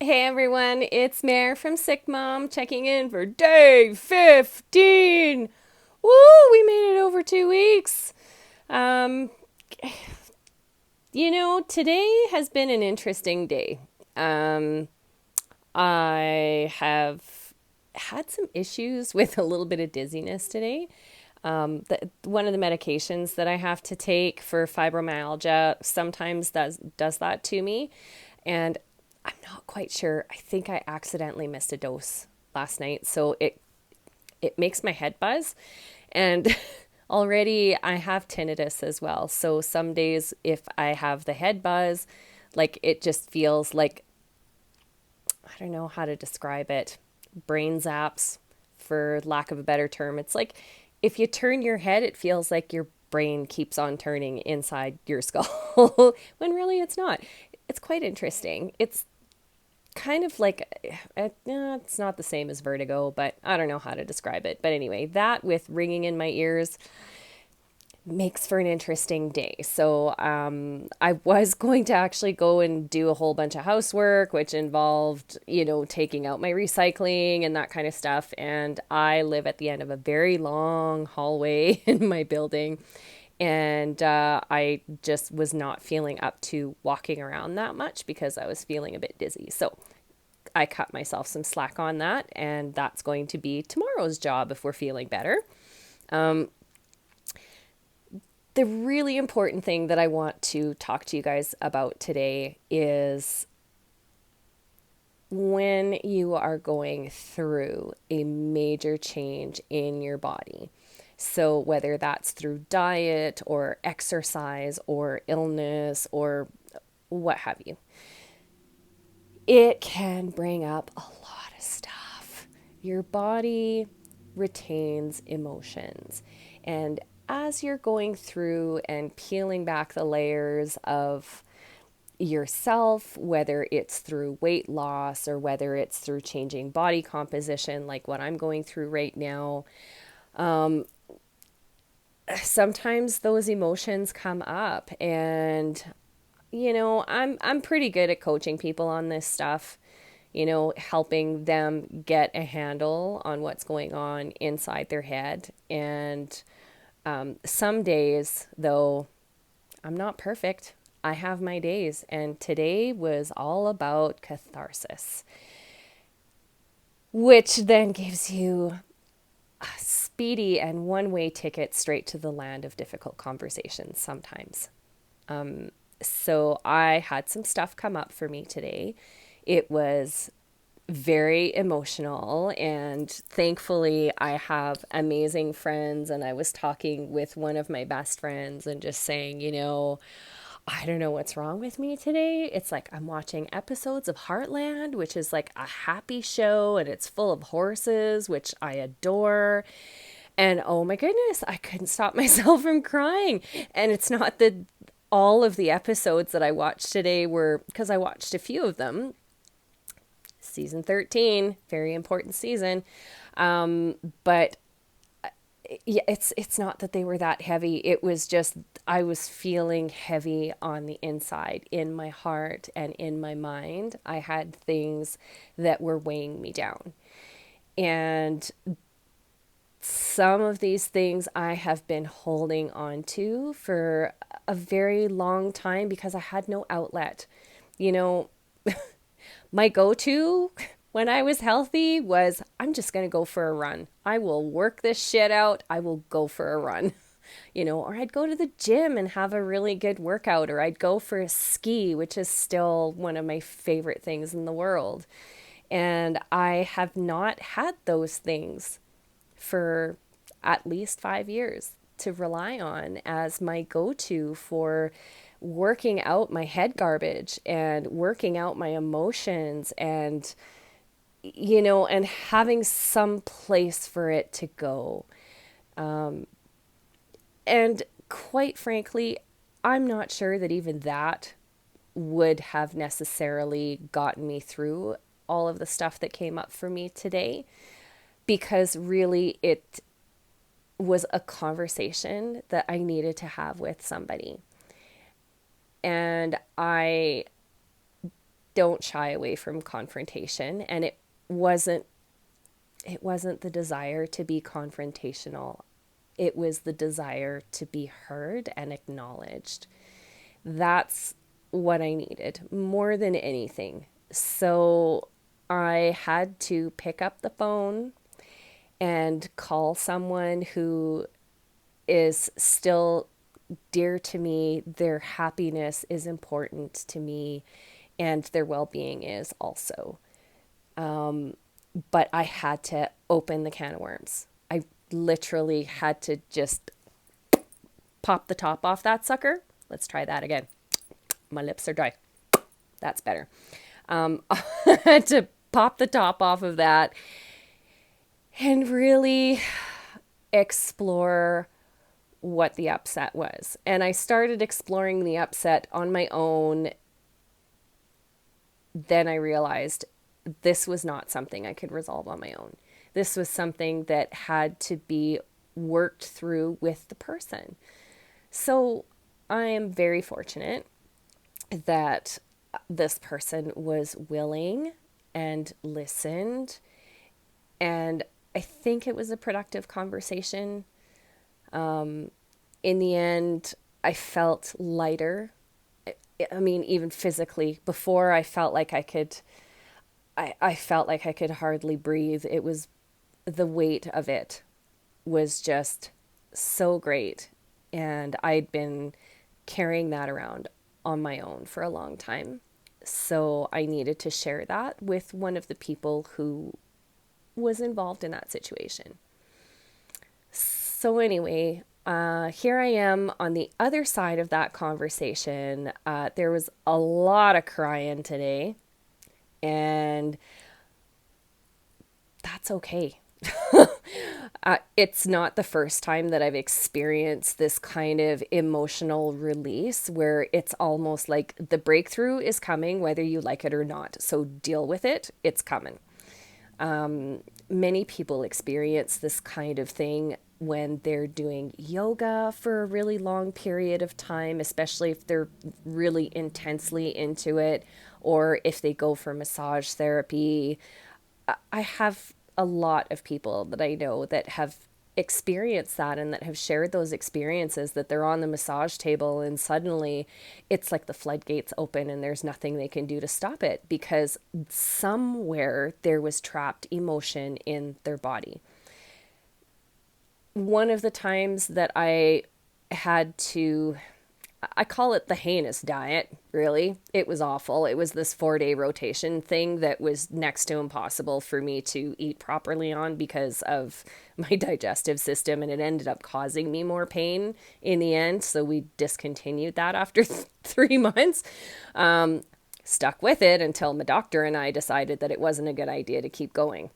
Hey everyone, it's Mare from SickMom checking in for day 15. Woo, we made it over 2 weeks. Um, Today has been an interesting day. Um, I have had some issues with a little bit of dizziness today. One of the medications that I have to take for fibromyalgia sometimes does that to me, and I'm not quite sure. I think I accidentally missed a dose last night, so it makes my head buzz, and already I have tinnitus as well. So some days, if I have the head buzz, like it just feels like I don't know how to describe it. Brain zaps, for lack of a better term. It's like if you turn your head, it feels like your brain keeps on turning inside your skull when really it's not. It's quite interesting. It's kind of like it's not the same as vertigo, but I don't know how to describe it. But anyway, that with ringing in my ears makes for an interesting day. So I was going to actually go and do a whole bunch of housework, which involved, taking out my recycling and that kind of stuff. And I live at the end of a very long hallway in my building. And I just was not feeling up to walking around that much because I was feeling a bit dizzy. So I cut myself some slack on that. And that's going to be tomorrow's job if we're feeling better. The really important thing that I want to talk to you guys about today is when you are going through a major change in your body. So, whether that's through diet or exercise or illness or what have you, it can bring up a lot of stuff. Your body retains emotions. And as you're going through and peeling back the layers of yourself, whether it's through weight loss or whether it's through changing body composition, like what I'm going through right now, sometimes those emotions come up. And I'm pretty good at coaching people on this stuff, helping them get a handle on what's going on inside their head. And some days, though, I'm not perfect. I have my days, and today was all about catharsis, which then gives you a speedy and one-way ticket straight to the land of difficult conversations sometimes. So I had some stuff come up for me today. It was very emotional, and thankfully I have amazing friends, and I was talking with one of my best friends and just saying, I don't know what's wrong with me today. It's like I'm watching episodes of Heartland, which is like a happy show, and it's full of horses, which I adore. And oh my goodness, I couldn't stop myself from crying. And it's not that all of the episodes that I watched today were, because I watched a few of them. Season 13, very important season. But yeah, it's not that they were that heavy. It was just I was feeling heavy on the inside, in my heart and in my mind. I had things that were weighing me down. And some of these things I have been holding on to for a very long time because I had no outlet. You know, my go-to when I was healthy was I'm just going to go for a run. I will work this shit out. I will go for a run. Or I'd go to the gym and have a really good workout, or I'd go for a ski, which is still one of my favorite things in the world. And I have not had those things for at least 5 years to rely on as my go to for working out my head garbage and working out my emotions and and having some place for it to go. And quite frankly, I'm not sure that even that would have necessarily gotten me through all of the stuff that came up for me today, because really it was a conversation that I needed to have with somebody. And I don't shy away from confrontation, and it wasn't the desire to be confrontational. It was the desire to be heard and acknowledged. That's what I needed more than anything. So I had to pick up the phone and call someone who is still dear to me. Their happiness is important to me, and their well being is also. But I had to open the can of worms. I literally had to just pop the top off that sucker. Let's try that again. My lips are dry. That's better. I had to pop the top off of that and really explore what the upset was. And I started exploring the upset on my own. Then I realized this was not something I could resolve on my own. This was something that had to be worked through with the person. So I am very fortunate that this person was willing and listened. And I think it was a productive conversation. In the end, I felt lighter. I mean, even physically, before I felt like I felt like I could hardly breathe. It was the weight of it was just so great. And I'd been carrying that around on my own for a long time. So I needed to share that with one of the people who was involved in that situation. So anyway, here I am on the other side of that conversation. There was a lot of crying today, and that's okay. It's not the first time that I've experienced this kind of emotional release where it's almost like the breakthrough is coming, whether you like it or not. So deal with it. It's coming. Many people experience this kind of thing when they're doing yoga for a really long period of time, especially if they're really intensely into it, or if they go for massage therapy. I have a lot of people that I know that have experienced that and that have shared those experiences, that they're on the massage table and suddenly it's like the floodgates open and there's nothing they can do to stop it because somewhere there was trapped emotion in their body. One of the times that I had to, I call it the heinous diet, really. It was awful. It was this 4-day rotation thing that was next to impossible for me to eat properly on because of my digestive system, and it ended up causing me more pain in the end. So we discontinued that after 3 months. Stuck with it until my doctor and I decided that it wasn't a good idea to keep going.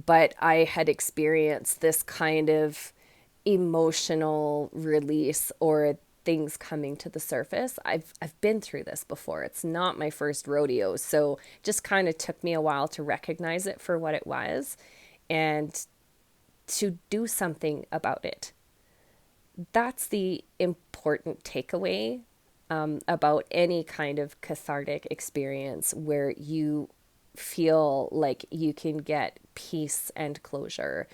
But I had experienced this kind of emotional release or things coming to the surface. I've been through this before. It's not my first rodeo, so it just kind of took me a while to recognize it for what it was and to do something about it. That's the important takeaway about any kind of cathartic experience where you feel like you can get peace and closure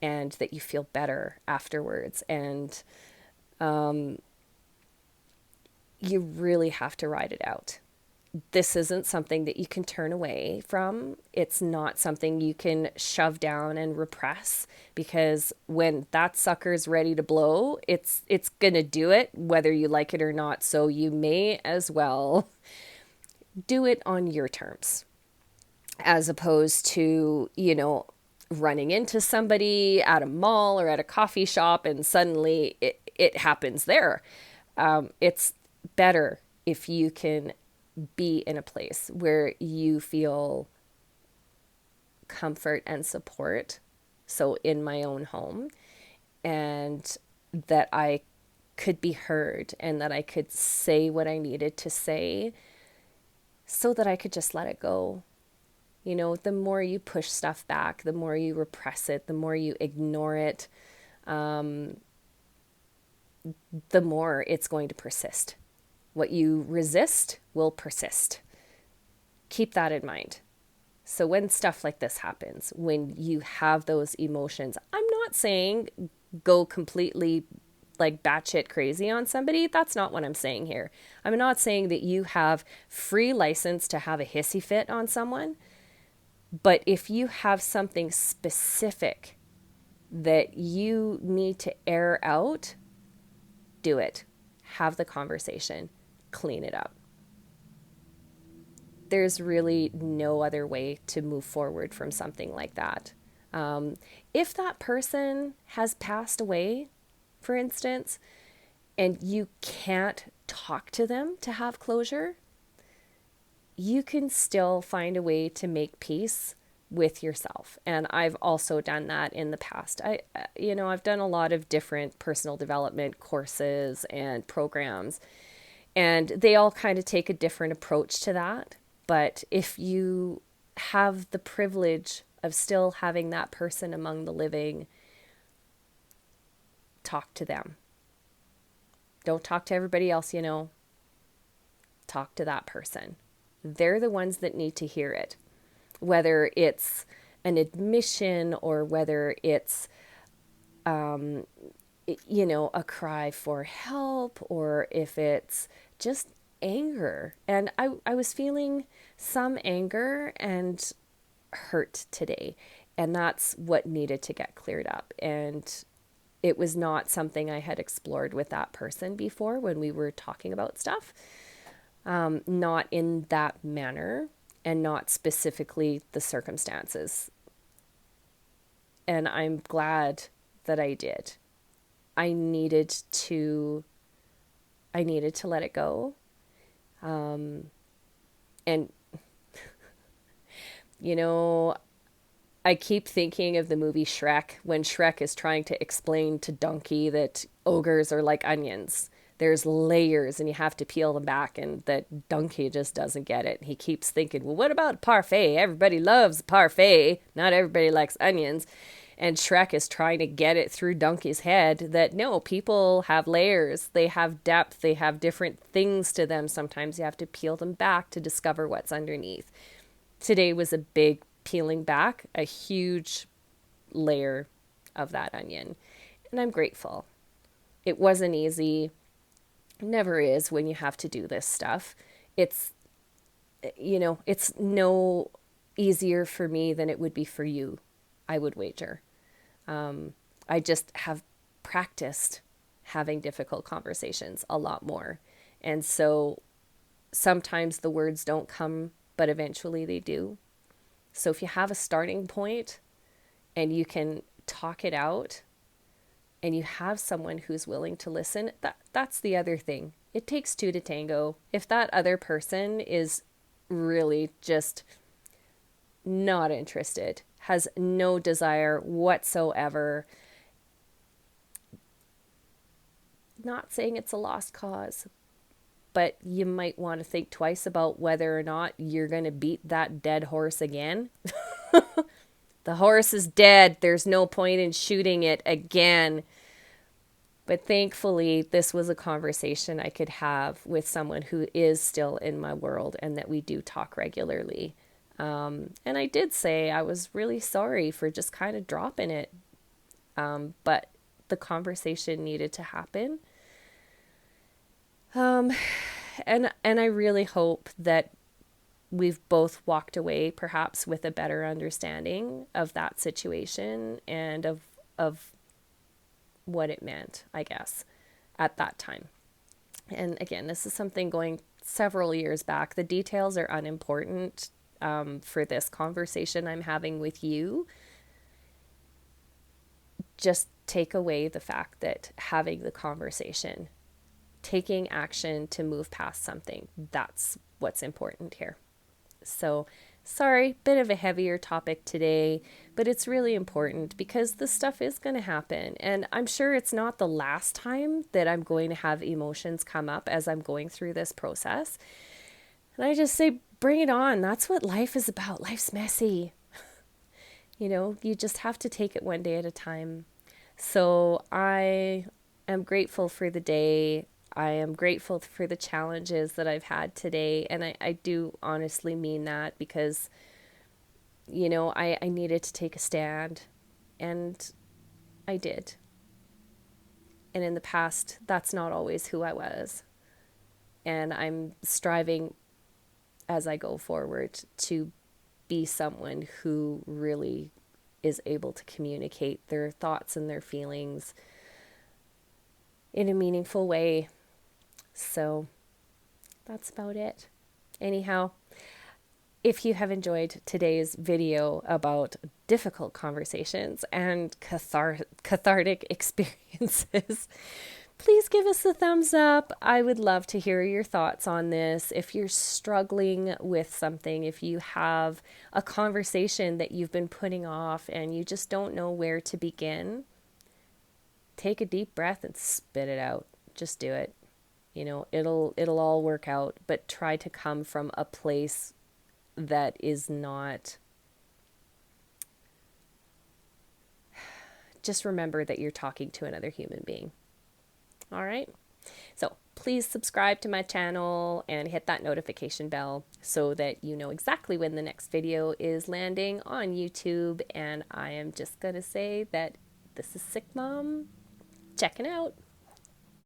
and that you feel better afterwards. And you really have to ride it out. This isn't something that you can turn away from. It's not something you can shove down and repress, because when that sucker's ready to blow, it's going to do it whether you like it or not. So you may as well do it on your terms, as opposed to, running into somebody at a mall or at a coffee shop and suddenly it happens there. It's better if you can be in a place where you feel comfort and support. So in my own home, and that I could be heard and that I could say what I needed to say so that I could just let it go. The more you push stuff back, the more you repress it, the more you ignore it, the more it's going to persist. What you resist will persist. Keep that in mind. So when stuff like this happens, when you have those emotions, I'm not saying go completely like batshit crazy on somebody. That's not what I'm saying here. I'm not saying that you have free license to have a hissy fit on someone. But if you have something specific that you need to air out, do it. Have the conversation. Clean it up. There's really no other way to move forward from something like that. If that person has passed away, for instance, and you can't talk to them to have closure, you can still find a way to make peace with yourself. And I've also done that in the past. I've done a lot of different personal development courses and programs, and they all kind of take a different approach to that. But if you have the privilege of still having that person among the living, talk to them. Don't talk to everybody else, talk to that person. They're the ones that need to hear it. Whether it's an admission or whether it's, a cry for help, or if it's just anger. And I was feeling some anger and hurt today. And that's what needed to get cleared up. And it was not something I had explored with that person before when we were talking about stuff. Not in that manner and not specifically the circumstances. And I'm glad that I did. I needed to let it go. And, I keep thinking of the movie Shrek, when Shrek is trying to explain to Donkey that ogres are like onions. There's layers and you have to peel them back, and that Donkey just doesn't get it. He keeps thinking, well, what about parfait? Everybody loves parfait. Not everybody likes onions. And Shrek is trying to get it through Donkey's head that no, people have layers. They have depth. They have different things to them. Sometimes you have to peel them back to discover what's underneath. Today was a big peeling back, a huge layer of that onion. And I'm grateful. It wasn't easy. Never is when you have to do this stuff. It's no easier for me than it would be for you, I would wager. I just have practiced having difficult conversations a lot more. And so sometimes the words don't come, but eventually they do. So if you have a starting point and you can talk it out, and you have someone who's willing to listen, that's the other thing. It takes two to tango. If that other person is really just not interested, has no desire whatsoever, not saying it's a lost cause, but you might want to think twice about whether or not you're going to beat that dead horse again. The horse is dead. There's no point in shooting it again. But thankfully, this was a conversation I could have with someone who is still in my world and that we do talk regularly. And I did say I was really sorry for just kind of dropping it. But the conversation needed to happen. And I really hope that we've both walked away perhaps with a better understanding of that situation and of what it meant, I guess, at that time. And again, this is something going several years back. The details are unimportant for this conversation I'm having with you. Just take away the fact that having the conversation, taking action to move past something, that's what's important here. So, sorry, bit of a heavier topic today, but it's really important because this stuff is going to happen. And I'm sure it's not the last time that I'm going to have emotions come up as I'm going through this process. And I just say, bring it on. That's what life is about. Life's messy. You just have to take it one day at a time. So I am grateful for the day. I am grateful for the challenges that I've had today. And I do honestly mean that because, I needed to take a stand, and I did. And in the past, that's not always who I was. And I'm striving as I go forward to be someone who really is able to communicate their thoughts and their feelings in a meaningful way. So that's about it. Anyhow, if you have enjoyed today's video about difficult conversations and cathartic experiences, please give us a thumbs up. I would love to hear your thoughts on this. If you're struggling with something, if you have a conversation that you've been putting off and you just don't know where to begin, take a deep breath and spit it out. Just do it. It'll all work out, but try to come from a place that is not. Just remember that you're talking to another human being. All right. So please subscribe to my channel and hit that notification bell so that you know exactly when the next video is landing on YouTube. And I am just going to say that this is SickMom checking out.